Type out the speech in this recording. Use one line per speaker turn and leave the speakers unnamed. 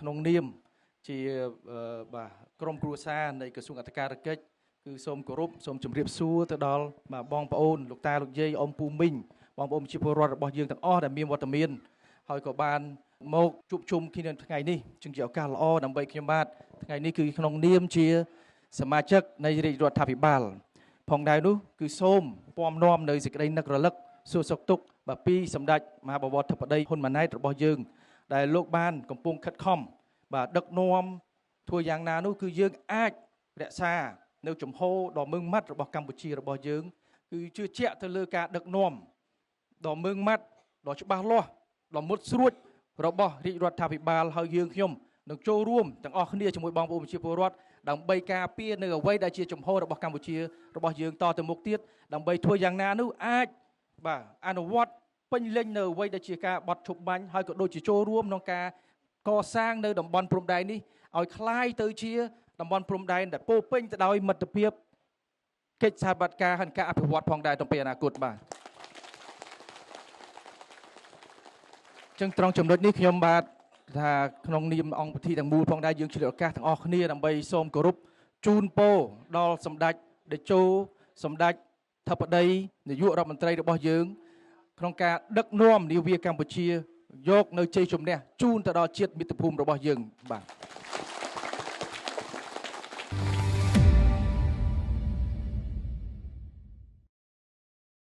ក្នុងនាមជាបាទក្រុមគ្រួសារនៃក្រសួងអធិការកិច្ចគឺសូមគោរពសូមជម្រាបសួរទៅដល់បងប្អូនលោកតាលោកយាយអ៊ំពូមីងបងប្អូនប្រជាពលរដ្ឋរបស់យើងទាំងអស់ដែលមានវត្តមានហើយក៏បានមកជួបជុំគ្នានៅថ្ងៃនេះจึงជាឱកាសល្អដើម្បីខ្ញុំបាទថ្ងៃនេះគឺក្នុងនាមជាសមាជិកនៃរាជរដ្ឋាភិបាលផងដែរនោះគឺសូមពំនាំនៅសេចក្តីនឹករលឹកសួរសុខទុក្ខបាទពីសម្ដេចមហាបវរធិបតីហ៊ុនម៉ាណែតរបស់យើងដែលលោកបានកំពុងខិតខំបាទដឹកនាំធ្វើយ៉ាងណានោះគឺយើងអាចរក្សានៅជំហរដ៏ម៉ឺងម៉ាត់របស់កម្ពុជារបស់យើងគឺជឿជាក់ទៅលើការដឹកនាំដ៏ម៉ឺងម៉ាត់ដ៏ច្បាស់លាស់ដ៏មុតស្រួចរបស់រាជរដ្ឋាភិបាលហើយយើងខ្ញុំនឹងចូលរួមទាំងអស់គ្នាជាមួយបងប្អូនប្រជាពលរដ្ឋដើម្បីការពារនៅអ្វីដែលជាជំហររបស់កម្ពុជារបស់យើងតទៅមុខទៀតដើម្បីធ្វើយ៉ាងណានោះអាចបាទអនុវត្តពេញលេញនៅអ្វីដែលជាការបត់ឈប់បាញ់ហើយក៏ដូចជាចូលរួមក្នុងការកសាងនៅតំបន់ព្រំដែននេះឲ្យคล้ายទៅជាតំបន់ព្រំដែនដែលពោពេញទៅដោយមិត្តភាពកិច្ចសហប្រតិការហើយការអភិវឌ្ឍផងដែរទៅពេលអនាគតបាទចឹងត្រង់ចំណុចនេះខ្ញុំបាទថាក្នុងនាមអង្គពិធីទាំងមូលផងដែរយើងឆ្លៀតឱកាសទាំងអស់គ្នាដើម្បីសូមគោរពជូនពរដល់សម្ដេចតេជោសម្ដេចធិបតីនាយករដ្ឋមន្ត្រីរបស់យើងក្នុងការដឹកនាំនាវាកម្ពុជាយកនៅជ័យជំនះជូនទៅដល់ជាតិមាតុភូមិរបស់យើងបាទ